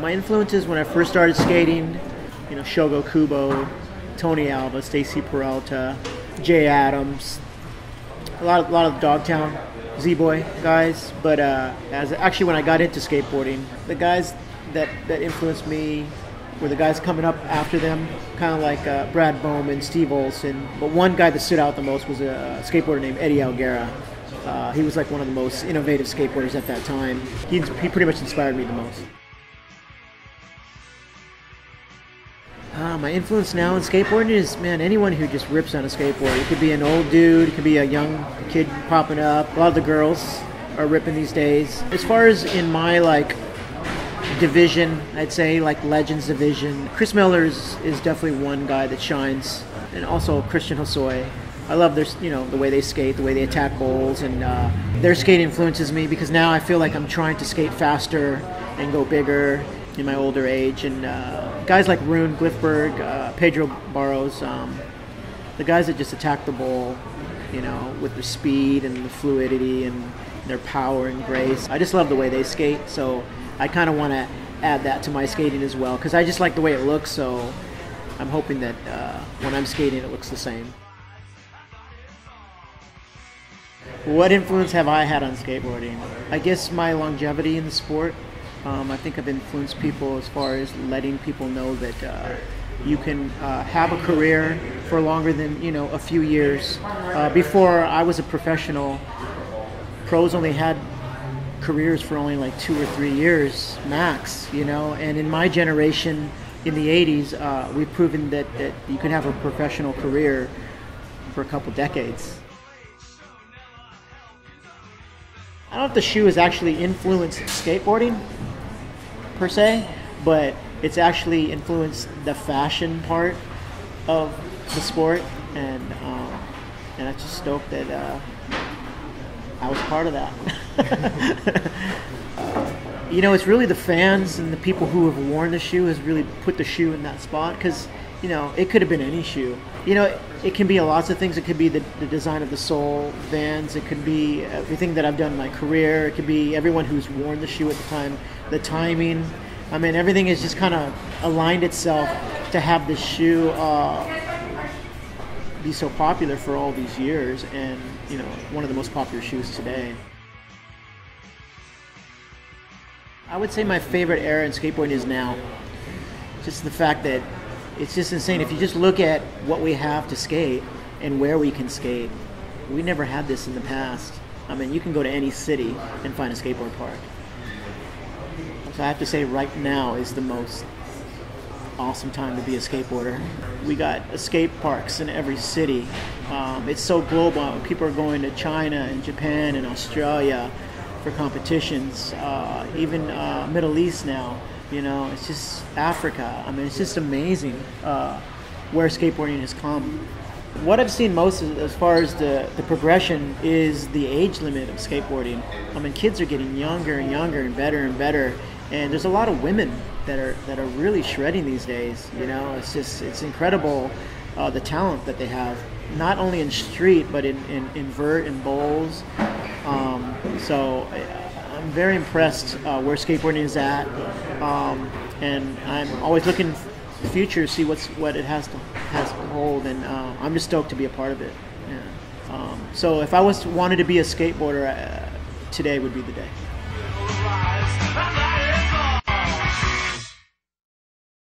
My influences when I first started skating, you know, Shogo Kubo, Tony Alva, Powell-Peralta, Jay Adams, a lot of Dogtown Z-Boy guys. But actually when I got into skateboarding, the guys that influenced me were the guys coming up after them, kind of like Brad Bowman, Steve Olson. But one guy that stood out the most was a skateboarder named Eddie Alguera. He was like one of the most innovative skateboarders at that time. He pretty much inspired me the most. My influence now in skateboarding is, man, anyone who just rips on a skateboard. It could be an old dude, it could be a young kid popping up. A lot of the girls are ripping these days. As far as in my division, I'd say like Legends division, Chris Miller is definitely one guy that shines, and also Christian Hosoi. I love their, the way they skate, the way they attack bowls, and their skate influences me because now I feel like I'm trying to skate faster and go bigger in my older age. And guys like Rune Glifberg, Pedro Barros, the guys that just attack the bowl, with their speed and the fluidity and their power and grace. I just love the way they skate, so I kind of want to add that to my skating as well because I just like the way it looks, so I'm hoping that when I'm skating it looks the same. What influence have I had on skateboarding? I guess my longevity in the sport. I think I've influenced people as far as letting people know that you can have a career for longer than a few years. Before I was a professional, pros only had careers for only like 2 or 3 years max, and in my generation in the 80s, we've proven that you can have a professional career for a couple decades. I don't know if the shoe has actually influenced skateboarding per se, but it's actually influenced the fashion part of the sport, and I'm just stoked that I was part of that. It's really the fans and the people who have worn the shoe has really put the shoe in that spot, because it could have been any shoe. It can be lots of things. It could be the design of the sole, Vans. It could be everything that I've done in my career. It could be everyone who's worn the shoe at the time, the timing. I mean, everything has just kind of aligned itself to have this shoe be so popular for all these years, and one of the most popular shoes today. I would say my favorite era in skateboarding is now. Just the fact that it's just insane. If you just look at what we have to skate and where we can skate, we never had this in the past. I mean, you can go to any city and find a skateboard park. So I have to say right now is the most awesome time to be a skateboarder. We got skate parks in every city. It's so global. People are going to China and Japan and Australia for competitions, even Middle East now. It's just Africa. I mean, it's just amazing where skateboarding has come. What I've seen most as far as the progression is the age limit of skateboarding. I mean, kids are getting younger and younger and better, and there's a lot of women that are really shredding these days. It's incredible the talent that they have, not only in street but in vert and bowls. So I'm very impressed where skateboarding is at, and I'm always looking to the future to see what it has to hold, and I'm just stoked to be a part of it. Yeah. So if I wanted to be a skateboarder, today would be the day.